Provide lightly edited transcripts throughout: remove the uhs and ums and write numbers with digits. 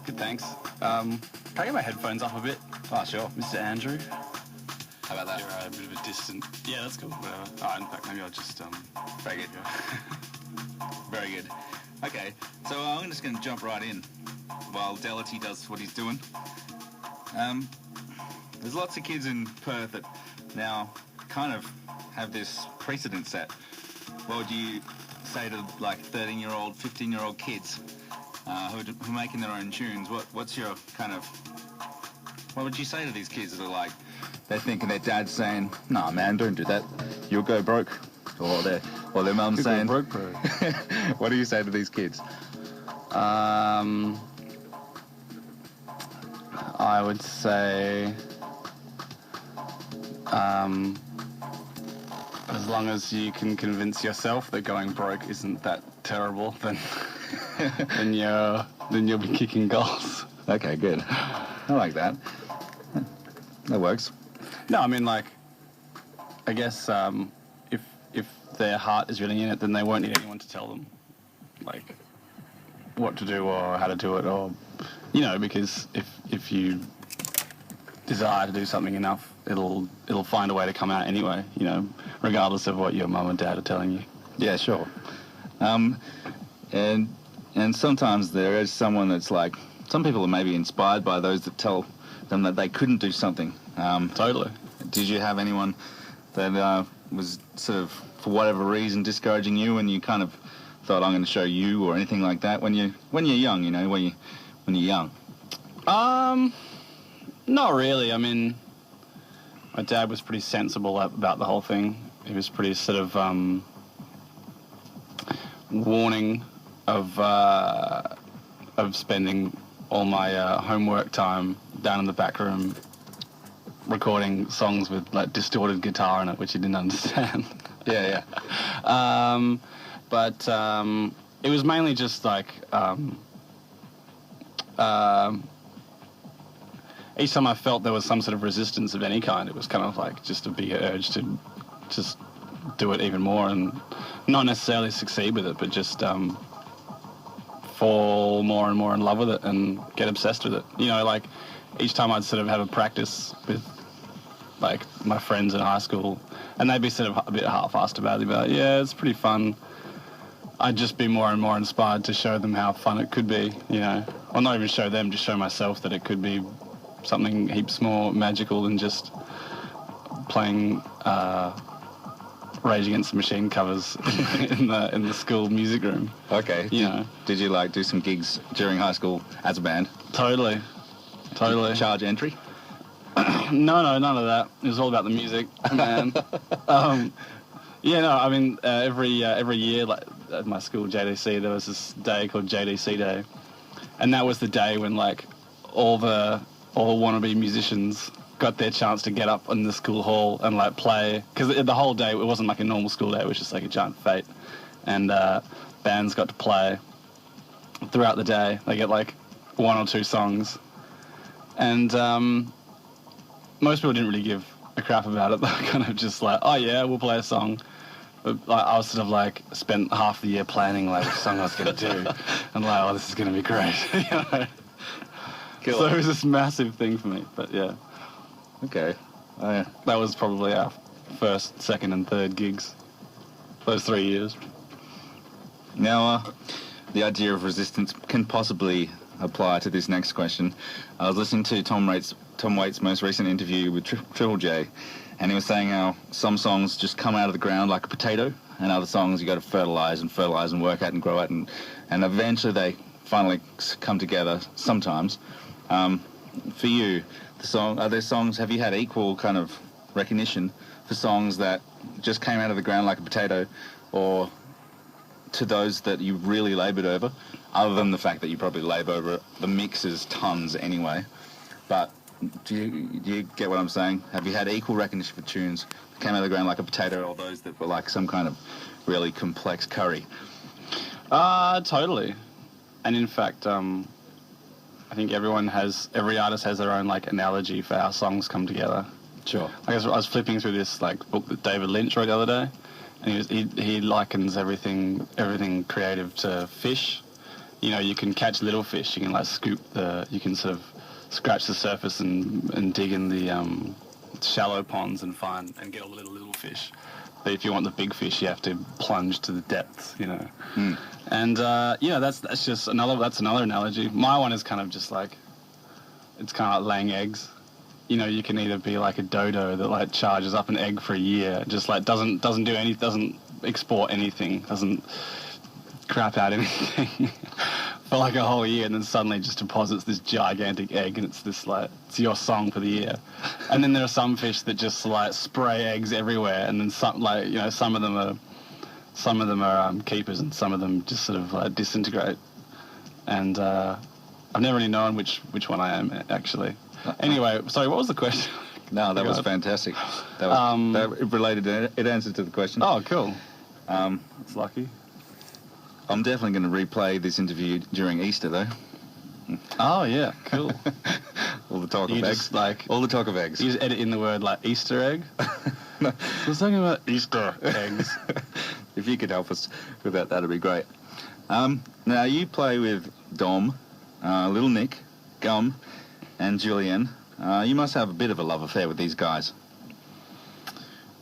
Good, thanks. Can I get my headphones up a bit? Oh, sure. Mr. Andrew? How about that? You're a bit of a distant... Yeah, that's cool. Whatever. In fact, maybe I'll just... Very good. Very good. Okay, so I'm just going to jump right in while Delity does what he's doing. There's lots of kids in Perth that now kind of have this precedent set. What would you say to like 13-year-old, 15-year-old kids who are making their own tunes? What's your kind of... What would you say to these kids that are like, they're thinking their dad's saying, "Nah, man, don't do that. You'll go broke." Or their mum's saying... broke, bro. What do you say to these kids? I would say... as long as you can convince yourself that going broke isn't that terrible, then then you'll be kicking goals. Okay, good. I like that. That works. No, I mean, like, I guess if their heart is really in it, then they won't need anyone to tell them, like, what to do or how to do it, or, you know, because if you desire to do something enough, it'll find a way to come out anyway, you know, regardless of what your mum and dad are telling you. Yeah, sure. And sometimes there is someone that's like, some people are maybe inspired by those that tell them that they couldn't do something. Totally. Did you have anyone that was sort of, for whatever reason, discouraging you, and you kind of thought, "I'm going to show you," or anything like that when you're young, you know, when you're young? Not really. I mean, my dad was pretty sensible about the whole thing. He was pretty sort of warning of spending all my homework time down in the back room recording songs with like distorted guitar in it, which he didn't understand. Yeah. But it was mainly just like each time I felt there was some sort of resistance of any kind, it was kind of like just a big urge to just do it even more, and not necessarily succeed with it, but just fall more and more in love with it and get obsessed with it. You know, like each time I'd sort of have a practice with like my friends in high school, and they'd be sort of a bit half-assed about it, about, yeah, it's pretty fun. I'd just be more and more inspired to show them how fun it could be, you know. Or not even show them, just show myself that it could be something heaps more magical than just playing Rage Against the Machine covers in the school music room. Okay. Did you like do some gigs during high school as a band? Totally. Did you charge entry? No, none of that. It was all about the music, man. Yeah, no, I mean, every year, like at my school, JDC, there was this day called JDC Day, and that was the day when like all wannabe musicians got their chance to get up in the school hall and like play, because the whole day it wasn't like a normal school day, it was just like a giant fete, and bands got to play throughout the day. They get like one or two songs, and most people didn't really give a crap about it. They were kind of just like, "Oh yeah, we'll play a song." But like, I was sort of like spent half the year planning like which song I was going to do, and like, "Oh, this is going to be great." You know? Cool. So it was this massive thing for me. But yeah. Okay. That was probably our first, second and third gigs, those 3 years. Now, the idea of resistance can possibly apply to this next question. I was listening to Tom Waits' most recent interview with Triple J, and he was saying how some songs just come out of the ground like a potato, and other songs you got to fertilize and work at and grow at, and eventually they finally come together sometimes. For you, are there songs, have you had equal kind of recognition for songs that just came out of the ground like a potato, or to those that you really laboured over, other than the fact that you probably labour over the mixes tons anyway? But do you get what I'm saying? Have you had equal recognition for tunes that came out of the ground like a potato, or those that were like some kind of really complex curry? Totally. And in fact, I think every artist has their own like analogy for how songs come together. Sure. I was flipping through this like book that David Lynch wrote the other day, and he likens everything creative to fish, you know, you can catch little fish. You can like you can sort of scratch the surface and dig in the shallow ponds and get all the little fish. But if you want the big fish, you have to plunge to the depths, you know. And that's just another analogy. My one is kind of just like, it's kind of like laying eggs. You know, you can either be like a dodo that like charges up an egg for a year, just like doesn't export anything, doesn't crap out anything for like a whole year, and then suddenly just deposits this gigantic egg, and it's your song for the year. And then there are some fish that just like spray eggs everywhere, and then some of them are keepers, and some of them just sort of like disintegrate. And I've never really known which one I am actually. Anyway, sorry, what was the question? No, that was fantastic. That it answered to the question. Oh, cool. That's lucky. I'm definitely going to replay this interview during Easter, though. Oh, yeah, cool. All the talk of eggs. All the talk of eggs. You just edit in the word, like, Easter egg? No. I was talking about Easter eggs. If you could help us with that, that'd be great. Now, you play with Dom, Little Nick, Gum, and Julian. You must have a bit of a love affair with these guys.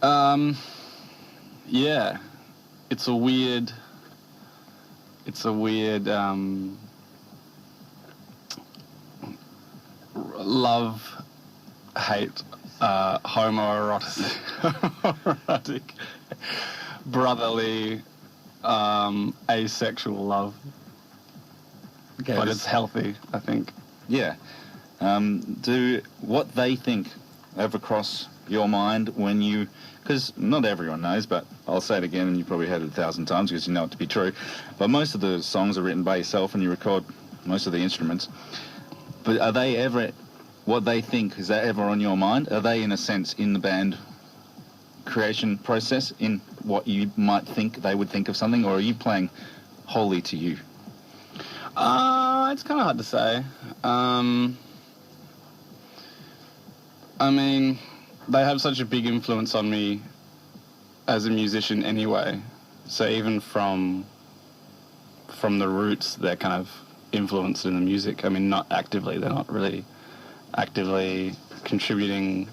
Yeah. It's a weird love-hate, homoerotic, brotherly, asexual love. Okay, but it's healthy, I think. Yeah. Do what they think ever cross your mind when you... Because not everyone knows, but I'll say it again, and you probably heard it 1,000 times because you know it to be true. But most of the songs are written by yourself, and you record most of the instruments. But are they ever... What they think, is that ever on your mind? Are they, in a sense, in the band creation process, in what you might think they would think of something, or are you playing wholly to you? It's kind of hard to say. I mean, they have such a big influence on me as a musician anyway. So even from the roots, they're kind of influenced in the music. I mean, not actively. They're not really actively contributing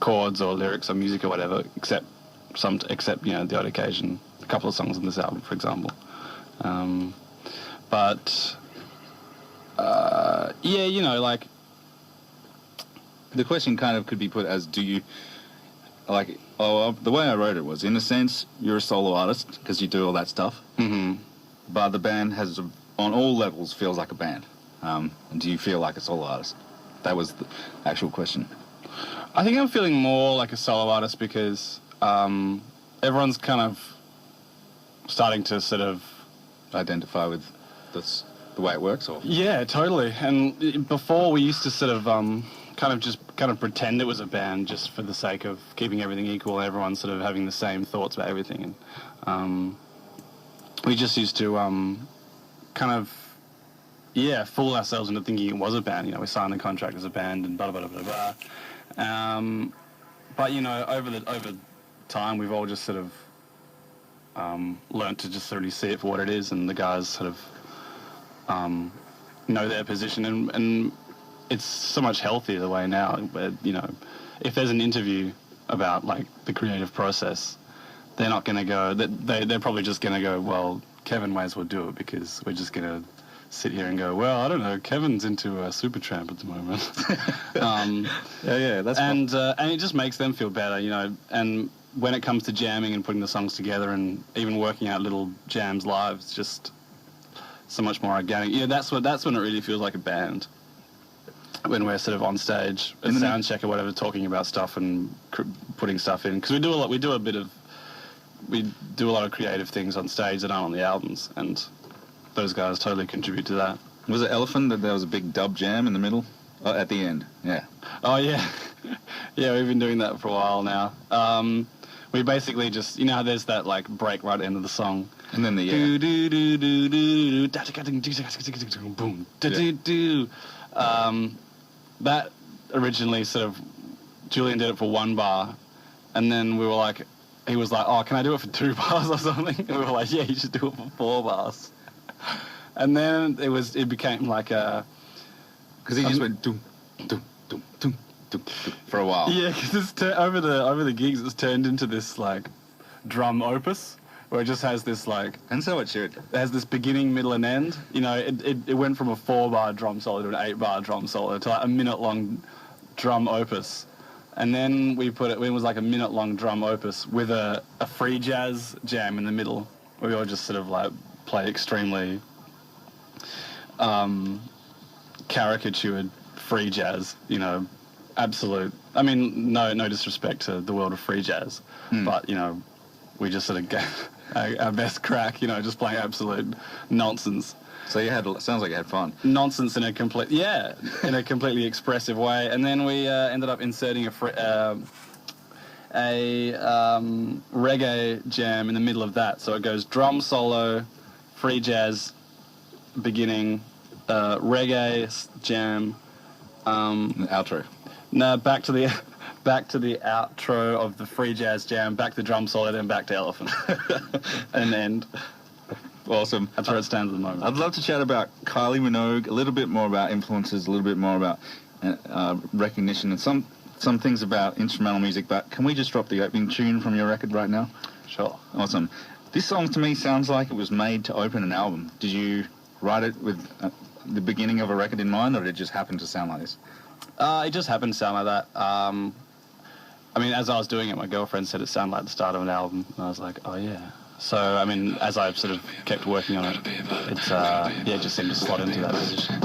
chords or lyrics or music or whatever, except the odd occasion. A couple of songs on this album, for example. Like... The question kind of could be put as, do you... Like, the way I wrote it was, in a sense, you're a solo artist, because you do all that stuff. Mm-hmm. But the band has, on all levels, feels like a band. And do you feel like a solo artist? That was the actual question. I think I'm feeling more like a solo artist because everyone's kind of starting to sort of... Identify with this, the way it works, or... Yeah, totally. And before we used to sort of... kind of pretend it was a band just for the sake of keeping everything equal, everyone sort of having the same thoughts about everything. And we just used to fool ourselves into thinking it was a band. You know, we signed the contract as a band and blah, blah, blah, blah, blah. But, you know, over time, we've all just sort of learnt to just sort of see it for what it is, and the guys sort of know their position, and it's so much healthier the way now, where, you know, if there's an interview about, like, the creative process, they're not going to go... They're probably just going to go, well, Kevin may as well do it, because we're just going to sit here and go, well, I don't know, Kevin's into Supertramp at the moment. That's and it just makes them feel better, you know, and when it comes to jamming and putting the songs together and even working out little jams live, it's just so much more organic. Yeah, that's when it really feels like a band. When we're sort of on stage, a sound check or whatever, talking about stuff and putting stuff in, because we do a lot of creative things on stage that aren't on the albums, and those guys totally contribute to that. Was it Elephant that there was a big dub jam in the middle? Oh, at the end, yeah. Oh, yeah. Yeah, we've been doing that for a while now. We basically just, you know how there's that, like, break right at the end of the song? And then boom, that originally sort of, Julian did it for 1 bar, and then we were like, he was like, oh, can I do it for 2 bars or something? And we were like, yeah, you should do it for 4 bars. And then it became like a... Because he just went dum, dum, dum, dum, dum, dum, for a while. Yeah, because over the gigs, it's turned into this like drum opus where it just has this like... And so it should. It has this beginning, middle, and end. You know, it went from a 4-bar drum solo to an 8-bar drum solo to like a minute-long drum opus. And then it was like a minute-long drum opus with a free jazz jam in the middle where we all just sort of like play extremely caricatured free jazz, you know, absolute. I mean, no disrespect to the world of free jazz, but, you know, we just sort of gave our best crack, you know, just playing absolute nonsense. So sounds like you had fun. Nonsense in a completely expressive way, and then we ended up inserting a reggae jam in the middle of that. So it goes drum solo, free jazz, beginning, reggae jam, Outro. no, back to the outro of the free jazz jam, back to drum solo, then back to elephant, and end. Awesome. That's where it stands at the moment. I'd love to chat about Kylie Minogue, a little bit more about influences, a little bit more about recognition, and some things about instrumental music, but can we just drop the opening tune from your record right now? Sure. Awesome. This song to me sounds like it was made to open an album. Did you write it with the beginning of a record in mind, or did it just happen to sound like this? It just happened to sound like that. I mean, as I was doing it, my girlfriend said it sounded like the start of an album, and I was like, oh yeah. So, I mean, as I sort of kept working on it, it just seemed to slot into that position.